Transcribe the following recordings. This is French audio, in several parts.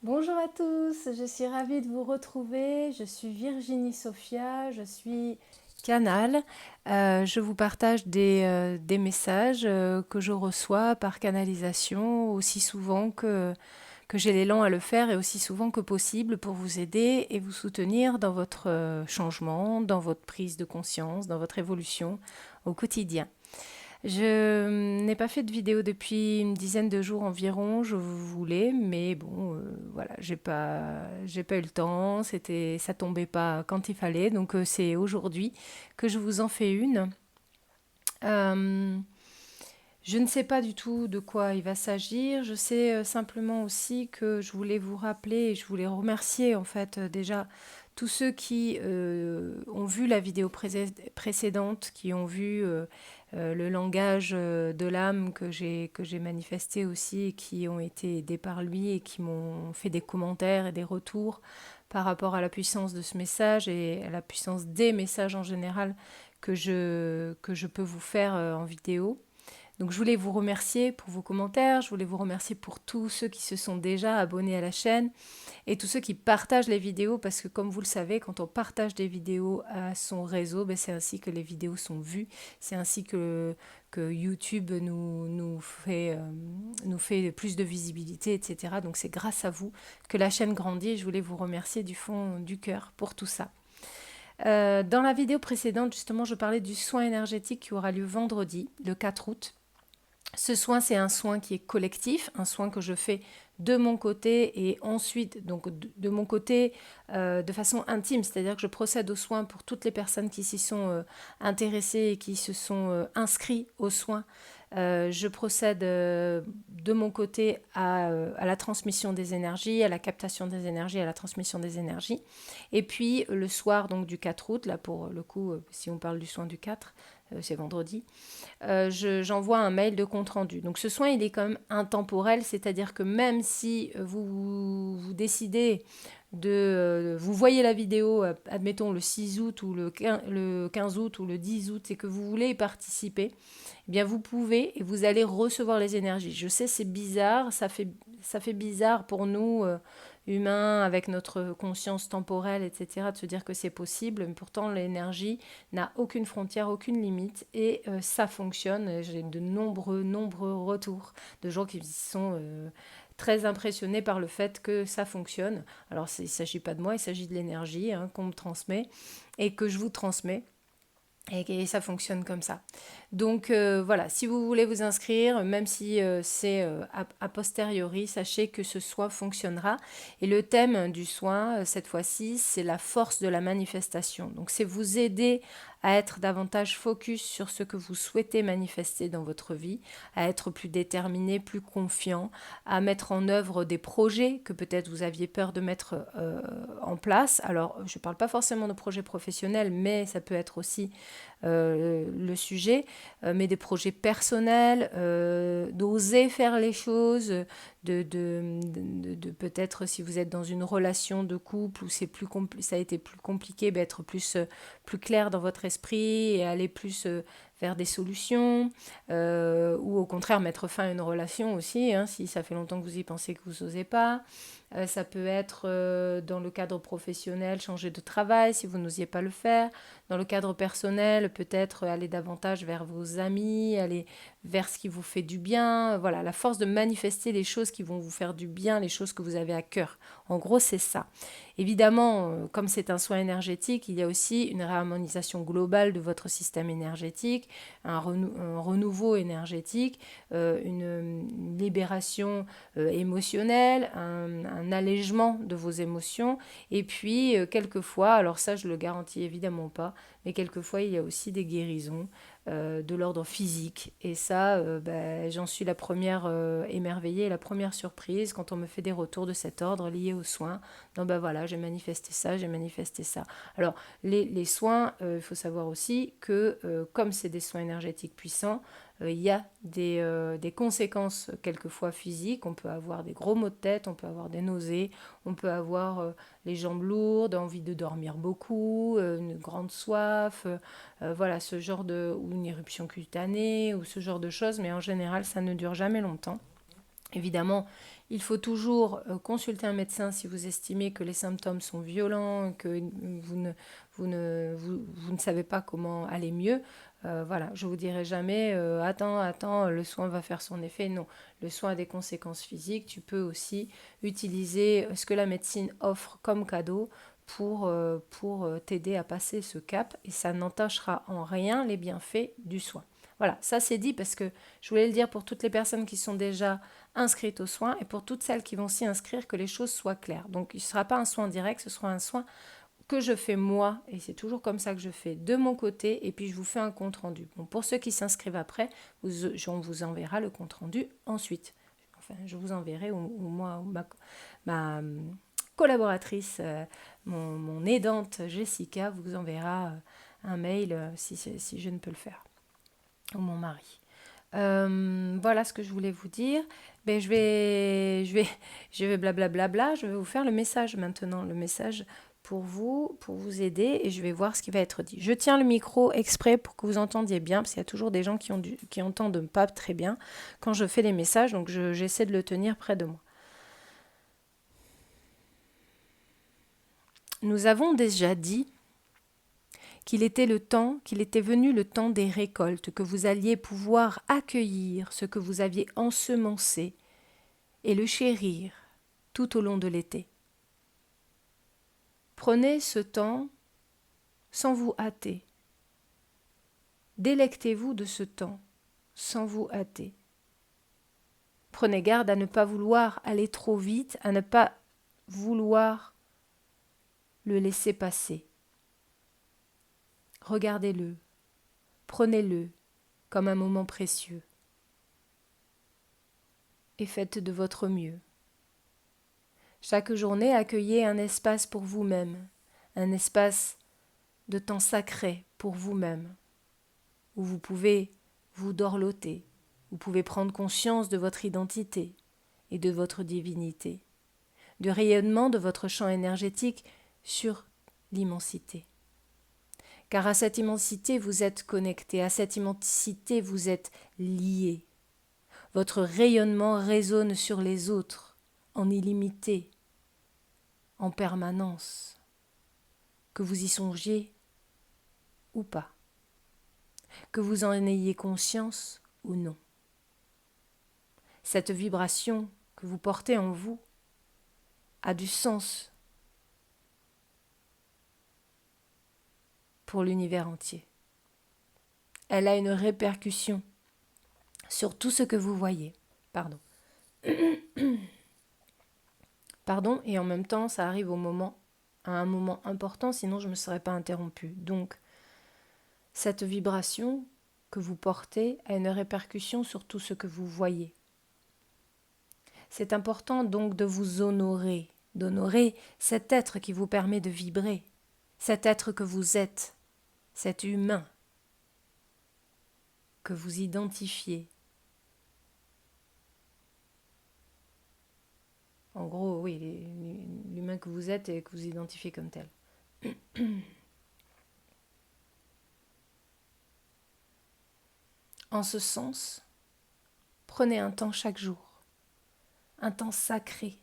Bonjour à tous, je suis ravie de vous retrouver. Je suis Virginie Sophia, je suis Canal. Je vous partage des messages que je reçois par canalisation aussi souvent que j'ai l'élan à le faire et aussi souvent que possible pour vous aider et vous soutenir dans votre changement, dans votre prise de conscience, dans votre évolution au quotidien. Je n'ai pas fait de vidéo depuis une dizaine de jours environ, je voulais, mais bon, voilà, j'ai pas eu le temps, ça tombait pas quand il fallait, donc c'est aujourd'hui que je vous en fais une. Euh, je ne sais pas du tout de quoi il va s'agir. Je sais simplement aussi que je voulais vous rappeler et je voulais remercier en fait déjà tous ceux qui ont vu la vidéo précédente, qui ont vu le langage de l'âme que j'ai manifesté aussi et qui ont été aidés par lui et qui m'ont fait des commentaires et des retours par rapport à la puissance de ce message et à la puissance des messages en général que je peux vous faire en vidéo. Donc je voulais vous remercier pour vos commentaires, je voulais vous remercier pour tous ceux qui se sont déjà abonnés à la chaîne et tous ceux qui partagent les vidéos parce que comme vous le savez, quand on partage des vidéos à son réseau, ben c'est ainsi que les vidéos sont vues, c'est ainsi que YouTube nous fait plus de visibilité, etc. Donc c'est grâce à vous que la chaîne grandit et je voulais vous remercier du fond du cœur pour tout ça. Dans la vidéo précédente, justement, je parlais du soin énergétique qui aura lieu vendredi, le 4 août. Ce soin, c'est un soin qui est collectif, un soin que je fais de mon côté et ensuite, donc de mon côté, de façon intime, c'est-à-dire que je procède aux soins pour toutes les personnes qui s'y sont intéressées et qui se sont inscrits aux soins. Je procède de mon côté à la transmission des énergies, à la captation des énergies, à la transmission des énergies. Et puis le soir donc du 4 août, là pour le coup, si on parle du soin du 4, c'est vendredi, j'envoie un mail de compte rendu. Donc ce soin, il est quand même intemporel, c'est-à-dire que même si vous décidez vous voyez la vidéo, admettons le 6 août ou le 15 août ou le 10 août et que vous voulez y participer, eh bien vous pouvez et vous allez recevoir les énergies. Je sais, c'est bizarre, ça fait bizarre pour nous, humains, avec notre conscience temporelle, etc., de se dire que c'est possible, mais pourtant l'énergie n'a aucune frontière, aucune limite, et ça fonctionne. J'ai de nombreux retours de gens qui sont très impressionnés par le fait que ça fonctionne. Alors il ne s'agit pas de moi, il s'agit de l'énergie qu'on me transmet et que je vous transmets. Et ça fonctionne comme ça. Donc voilà, si vous voulez vous inscrire, même si c'est a posteriori, sachez que ce soin fonctionnera. Et le thème du soin, cette fois-ci, c'est la force de la manifestation. Donc c'est vous aider à être davantage focus sur ce que vous souhaitez manifester dans votre vie, à être plus déterminé, plus confiant, à mettre en œuvre des projets que peut-être vous aviez peur de mettre en place. Alors je ne parle pas forcément de projets professionnels, mais ça peut être aussi le sujet, mais des projets personnels, d'oser faire les choses, de peut-être si vous êtes dans une relation de couple où ça a été plus compliqué, ben, être plus clair dans votre esprit et aller plus vers des solutions, ou au contraire mettre fin à une relation aussi, si ça fait longtemps que vous y pensez que vous n'osez pas. Ça peut être dans le cadre professionnel, changer de travail si vous n'osiez pas le faire. Dans le cadre personnel, peut-être aller davantage vers vos amis, aller vers ce qui vous fait du bien. Voilà, la force de manifester les choses qui vont vous faire du bien, les choses que vous avez à cœur. En gros, c'est ça. Évidemment, comme c'est un soin énergétique, il y a aussi une réharmonisation globale de votre système énergétique, un renouveau énergétique, une libération émotionnelle, un allègement de vos émotions. Et puis, quelquefois, alors ça, je le garantis évidemment pas, mais quelquefois, il y a aussi des guérisons de l'ordre physique. Et ça, ben, j'en suis la première émerveillée, la première surprise quand on me fait des retours de cet ordre liés aux soins. Donc ben voilà, j'ai manifesté ça, j'ai manifesté ça. Alors, les soins, il faut savoir aussi que comme c'est des soins énergétiques puissants, il y a des conséquences quelquefois physiques. On peut avoir des gros maux de tête, on peut avoir des nausées, on peut avoir les jambes lourdes, envie de dormir beaucoup, une grande soif, voilà, ce genre ou une éruption cutanée, ou ce genre de choses, mais en général, ça ne dure jamais longtemps. Évidemment, il faut toujours consulter un médecin si vous estimez que les symptômes sont violents, que vous ne savez pas comment aller mieux. Voilà, je vous dirai jamais attends, le soin va faire son effet. Non, le soin a des conséquences physiques. Tu peux aussi utiliser ce que la médecine offre comme cadeau pour t'aider à passer ce cap et ça n'entachera en rien les bienfaits du soin. Voilà, ça c'est dit parce que je voulais le dire pour toutes les personnes qui sont déjà inscrites aux soins et pour toutes celles qui vont s'y inscrire, que les choses soient claires. Donc il ne sera pas un soin direct, ce sera un soin que je fais moi, et c'est toujours comme ça que je fais de mon côté, et puis je vous fais un compte rendu. Bon, pour ceux qui s'inscrivent après, on vous enverra le compte rendu ensuite. Enfin, je vous enverrai, ou moi, ou ma collaboratrice, mon aidante Jessica vous enverra un mail si je ne peux le faire, ou mon mari. Voilà ce que je voulais vous dire. Ben, je vais blablabla. Je vais vous faire le message maintenant, le message pour vous aider et je vais voir ce qui va être dit. Je tiens le micro exprès pour que vous entendiez bien parce qu'il y a toujours des gens qui entendent pas très bien quand je fais les messages, donc j'essaie de le tenir près de moi. Nous avons déjà dit qu'il était venu le temps des récoltes, que vous alliez pouvoir accueillir ce que vous aviez ensemencé et le chérir tout au long de l'été. Prenez ce temps sans vous hâter. Délectez-vous de ce temps sans vous hâter. Prenez garde à ne pas vouloir aller trop vite, à ne pas vouloir le laisser passer. Regardez-le, prenez-le comme un moment précieux et faites de votre mieux. Chaque journée, accueillez un espace pour vous-même, un espace de temps sacré pour vous-même, où vous pouvez vous dorloter, vous pouvez prendre conscience de votre identité et de votre divinité, du rayonnement de votre champ énergétique sur l'immensité. Car à cette immensité, vous êtes connecté, à cette immensité, vous êtes lié. Votre rayonnement résonne sur les autres, en illimité, en permanence, que vous y songiez ou pas, que vous en ayez conscience ou non. Cette vibration que vous portez en vous a du sens pour l'univers entier. Elle a une répercussion sur tout ce que vous voyez. Pardon. Pardon, et en même temps, ça arrive à un moment important, sinon je ne me serais pas interrompue. Donc, cette vibration que vous portez a une répercussion sur tout ce que vous voyez. C'est important donc de vous honorer, d'honorer cet être qui vous permet de vibrer, cet être que vous êtes, cet humain que vous identifiez. En gros, oui, l'humain que vous êtes et que vous identifiez comme tel. En ce sens, prenez un temps chaque jour, un temps sacré,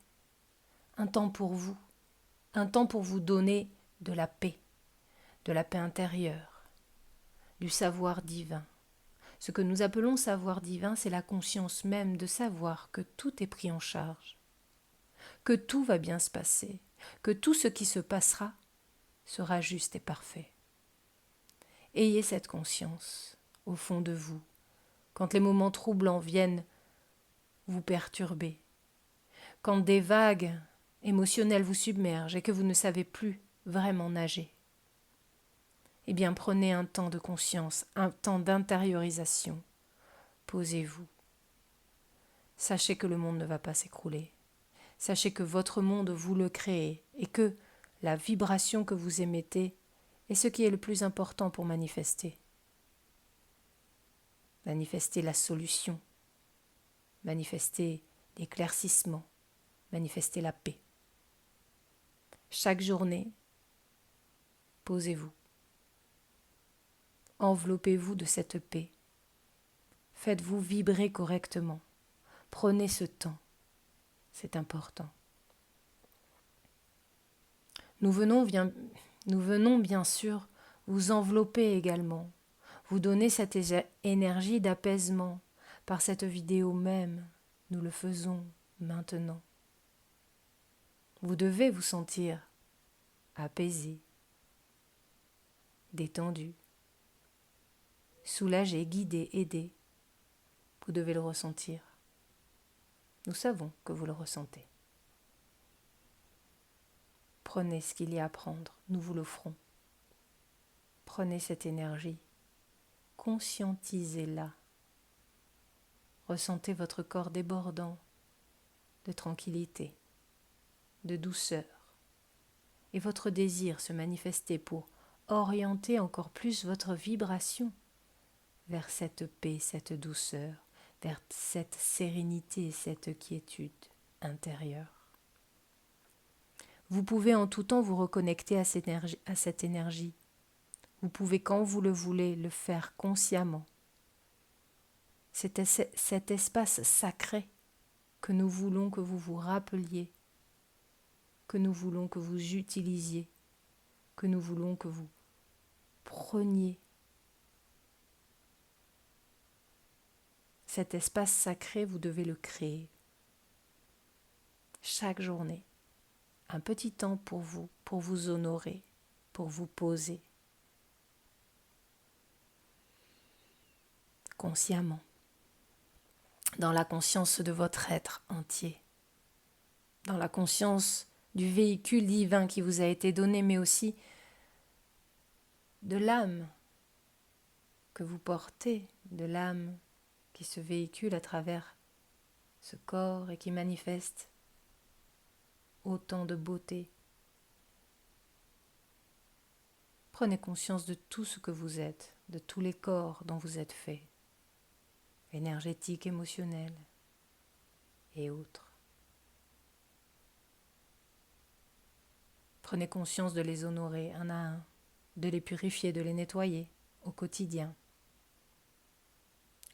un temps pour vous, un temps pour vous donner de la paix intérieure, du savoir divin. Ce que nous appelons savoir divin, c'est la conscience même de savoir que tout est pris en charge, que tout va bien se passer, que tout ce qui se passera sera juste et parfait. Ayez cette conscience au fond de vous, quand les moments troublants viennent vous perturber, quand des vagues émotionnelles vous submergent et que vous ne savez plus vraiment nager. Eh bien, prenez un temps de conscience, un temps d'intériorisation. Posez-vous. Sachez que le monde ne va pas s'écrouler. Sachez que votre monde, vous le créez et que la vibration que vous émettez est ce qui est le plus important pour manifester. Manifester la solution, manifester l'éclaircissement, manifester la paix. Chaque journée, posez-vous. Enveloppez-vous de cette paix. Faites-vous vibrer correctement. Prenez ce temps, c'est important. Nous venons bien sûr vous envelopper également, vous donner cette énergie d'apaisement par cette vidéo même. Nous le faisons maintenant. Vous devez vous sentir apaisé, détendu, soulagé, guidé, aidé. Vous devez le ressentir. Nous savons que vous le ressentez. Prenez ce qu'il y a à prendre, nous vous l'offrons. Prenez cette énergie, conscientisez-la. Ressentez votre corps débordant de tranquillité, de douceur, et votre désir se manifester pour orienter encore plus votre vibration vers cette paix, cette douceur, vers cette sérénité, cette quiétude intérieure. Vous pouvez en tout temps vous reconnecter à cette énergie. Vous pouvez, quand vous le voulez, le faire consciemment. C'est cet espace sacré que nous voulons que vous vous rappeliez, que nous voulons que vous utilisiez, que nous voulons que vous preniez. Cet espace sacré, vous devez le créer. Chaque journée, un petit temps pour vous honorer, pour vous poser. Consciemment, dans la conscience de votre être entier, dans la conscience du véhicule divin qui vous a été donné, mais aussi de l'âme que vous portez, de l'âme qui se véhicule à travers ce corps et qui manifeste autant de beauté. Prenez conscience de tout ce que vous êtes, de tous les corps dont vous êtes faits, énergétiques, émotionnels et autres. Prenez conscience de les honorer un à un, de les purifier, de les nettoyer au quotidien.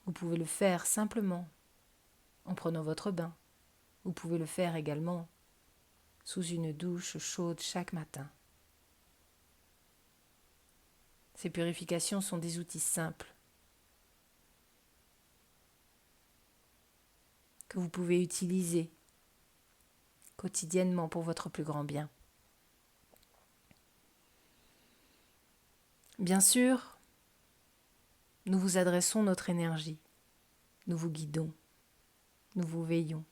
Vous pouvez le faire simplement en prenant votre bain. Vous pouvez le faire également sous une douche chaude chaque matin. Ces purifications sont des outils simples que vous pouvez utiliser quotidiennement pour votre plus grand bien. Bien sûr, nous vous adressons notre énergie, nous vous guidons, nous vous veillons.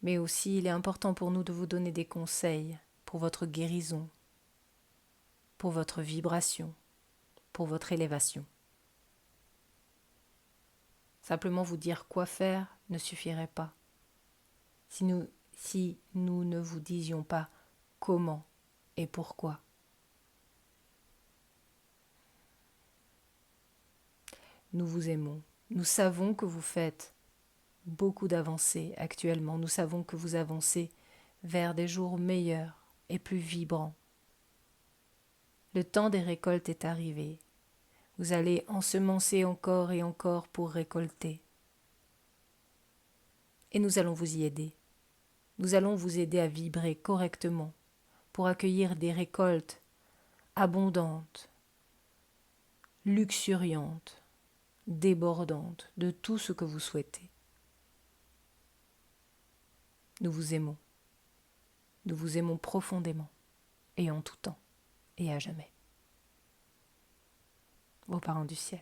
Mais aussi, il est important pour nous de vous donner des conseils pour votre guérison, pour votre vibration, pour votre élévation. Simplement vous dire quoi faire ne suffirait pas. Si nous ne vous disions pas comment et pourquoi. Nous vous aimons. Nous savons que vous faites beaucoup d'avancées actuellement. Nous savons que vous avancez vers des jours meilleurs et plus vibrants. Le temps des récoltes est arrivé. Vous allez ensemencer encore et encore pour récolter. Et nous allons vous y aider. Nous allons vous aider à vibrer correctement pour accueillir des récoltes abondantes, luxuriantes, débordantes de tout ce que vous souhaitez. Nous vous aimons. Nous vous aimons profondément et en tout temps et à jamais. Vos parents du ciel.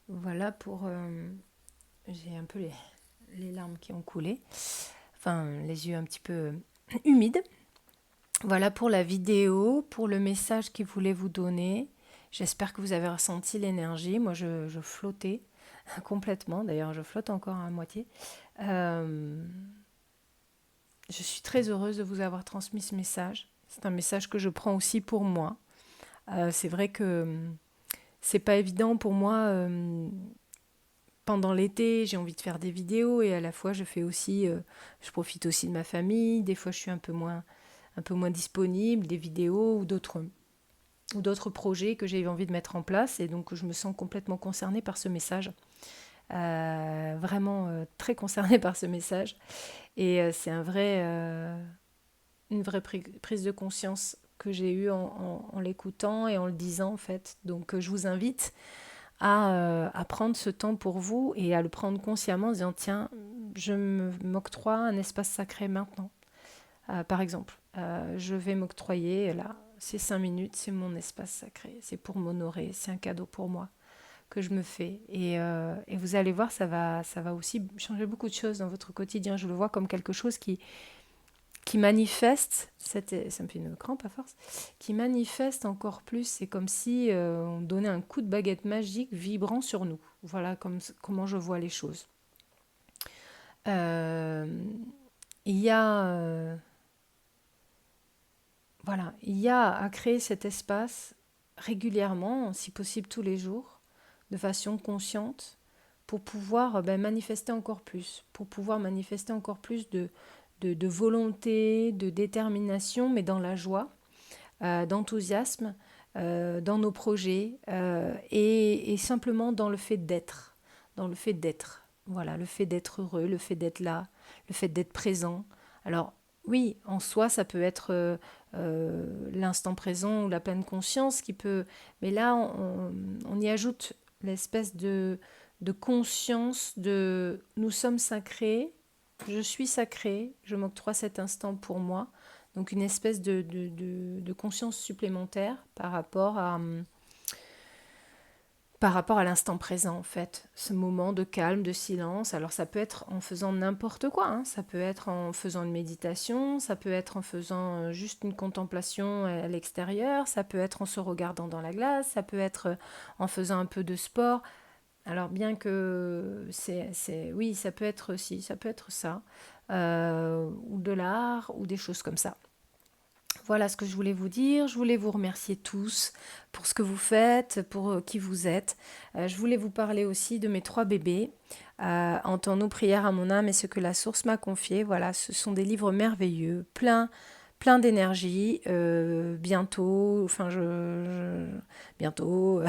Voilà pour... j'ai un peu les larmes qui ont coulé. Enfin, les yeux un petit peu humides. Voilà pour la vidéo, pour le message qu'il voulait vous donner. J'espère que vous avez ressenti l'énergie. Moi, je flottais complètement. D'ailleurs, je flotte encore à moitié. Je suis très heureuse de vous avoir transmis ce message. C'est un message que je prends aussi pour moi. C'est vrai que c'est pas évident pour moi. Pendant l'été, j'ai envie de faire des vidéos et à la fois je profite aussi de ma famille. Des fois, je suis un peu moins disponible, des vidéos ou d'autres ou d'autres projets que j'ai envie de mettre en place. Et donc, je me sens complètement concernée par ce message. Vraiment très concernée par ce message. Et c'est une vraie prise de conscience que j'ai eue en l'écoutant et en le disant, en fait. Donc, je vous invite à prendre ce temps pour vous et à le prendre consciemment en disant, tiens, je m'octroie un espace sacré maintenant. Par exemple, je vais m'octroyer, là, ces 5 minutes, c'est mon espace sacré, c'est pour m'honorer, c'est un cadeau pour moi que je me fais. Et vous allez voir, ça va aussi changer beaucoup de choses dans votre quotidien. Je le vois comme quelque chose qui manifeste, ça me fait une crampe à force, qui manifeste encore plus. C'est comme si on donnait un coup de baguette magique vibrant sur nous. Voilà comment je vois les choses. Euh, il y a... Voilà, il y a à créer cet espace régulièrement, si possible tous les jours, de façon consciente, pour pouvoir manifester encore plus, pour pouvoir manifester encore plus de volonté, de détermination, mais dans la joie, d'enthousiasme, dans nos projets, et simplement dans le fait d'être, dans le fait d'être. Voilà, le fait d'être heureux, le fait d'être là, le fait d'être présent. Alors, oui, en soi, ça peut être l'instant présent ou la pleine conscience qui peut... Mais là, on y ajoute l'espèce de conscience de nous sommes sacrés, je suis sacré, je m'octroie cet instant pour moi. Donc une espèce de conscience supplémentaire par rapport à l'instant présent, en fait. Ce moment de calme, de silence. Alors ça peut être en faisant n'importe quoi, hein. Ça peut être en faisant une méditation, ça peut être en faisant juste une contemplation à l'extérieur, ça peut être en se regardant dans la glace, ça peut être en faisant un peu de sport. Alors bien que oui, ça peut être aussi, ça peut être ça, ou de l'art, ou des choses comme ça. Voilà ce que je voulais vous dire. Je voulais vous remercier tous pour ce que vous faites, pour qui vous êtes. Je voulais vous parler aussi de mes 3 bébés. Entends-nous, prière à mon âme et ce que la source m'a confié. Voilà, ce sont des livres merveilleux, plein d'énergie. Bientôt, bientôt,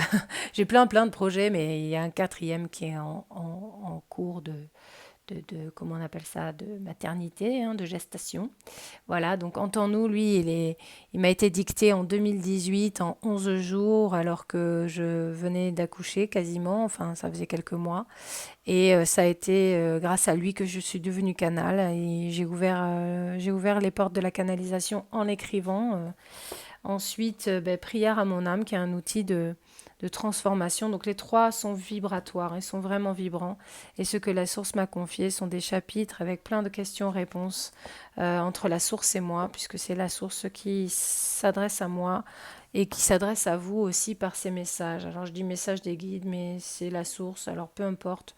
j'ai plein de projets, mais il y a un 4e qui est en cours comment on appelle ça, de maternité, hein, de gestation. Voilà, donc entends-nous, lui, il m'a été dicté en 2018, en 11 jours, alors que je venais d'accoucher quasiment, enfin ça faisait quelques mois. Et ça a été grâce à lui que je suis devenue canal. Et j'ai ouvert les portes de la canalisation en l'écrivant. Ensuite, prière à mon âme, qui est un outil de transformation. Donc les 3 sont vibratoires, ils sont vraiment vibrants. Et ce que la source m'a confié sont des chapitres avec plein de questions-réponses entre la source et moi, puisque c'est la source qui s'adresse à moi et qui s'adresse à vous aussi par ces messages. Alors je dis message des guides, mais c'est la source, alors peu importe.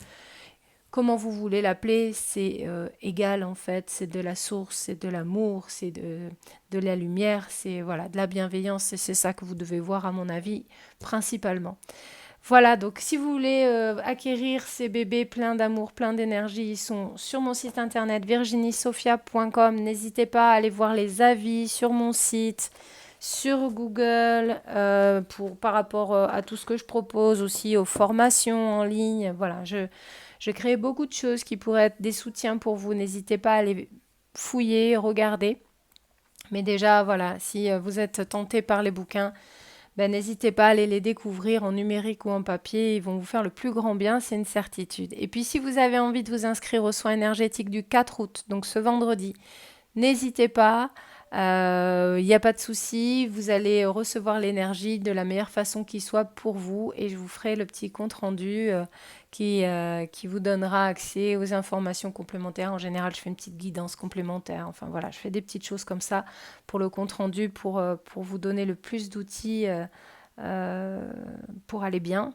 Comment vous voulez l'appeler, c'est égal en fait, c'est de la source, c'est de l'amour, c'est de la lumière, c'est voilà, de la bienveillance, et c'est ça que vous devez voir à mon avis, principalement. Voilà, donc si vous voulez acquérir ces bébés pleins d'amour, pleins d'énergie, ils sont sur mon site internet virginiesophia.com. N'hésitez pas à aller voir les avis sur mon site, sur Google, par rapport à tout ce que je propose, aussi aux formations en ligne. Voilà, je crée beaucoup de choses qui pourraient être des soutiens pour vous. N'hésitez pas à aller fouiller, regarder. Mais déjà, voilà, si vous êtes tenté par les bouquins, n'hésitez pas à aller les découvrir en numérique ou en papier. Ils vont vous faire le plus grand bien, c'est une certitude. Et puis, si vous avez envie de vous inscrire aux soins énergétiques du 4 août, donc ce vendredi, n'hésitez pas. Il n'y a pas de souci. Vous allez recevoir l'énergie de la meilleure façon qui soit pour vous. Et je vous ferai le petit compte rendu qui vous donnera accès aux informations complémentaires. En général, je fais une petite guidance complémentaire. Enfin voilà, je fais des petites choses comme ça pour le compte rendu, pour vous donner le plus d'outils pour aller bien.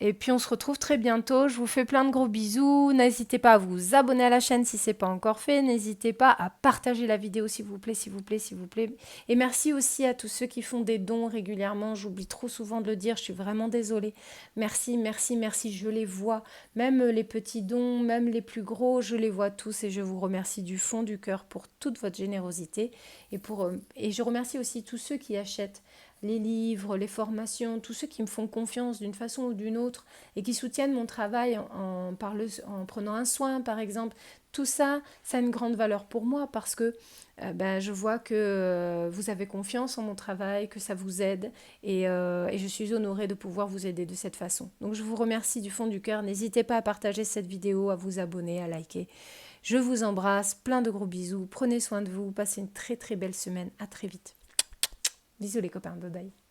Et puis on se retrouve très bientôt. Je vous fais plein de gros bisous. N'hésitez pas à vous abonner à la chaîne si ce n'est pas encore fait. N'hésitez pas à partager la vidéo s'il vous plaît, s'il vous plaît, s'il vous plaît. Et merci aussi à tous ceux qui font des dons régulièrement. J'oublie trop souvent de le dire. Je suis vraiment désolée. Merci, merci, merci. Je les vois. Même les petits dons, même les plus gros, je les vois tous. Et je vous remercie du fond du cœur pour toute votre générosité. Et je remercie aussi tous ceux qui achètent les livres, les formations, tous ceux qui me font confiance d'une façon ou d'une autre et qui soutiennent mon travail en prenant un soin, par exemple. Tout ça, ça a une grande valeur pour moi parce que je vois que vous avez confiance en mon travail, que ça vous aide et je suis honorée de pouvoir vous aider de cette façon. Donc je vous remercie du fond du cœur. N'hésitez pas à partager cette vidéo, à vous abonner, à liker. Je vous embrasse, plein de gros bisous. Prenez soin de vous, passez une très très belle semaine. À très vite. Bisous les copains, bye bye.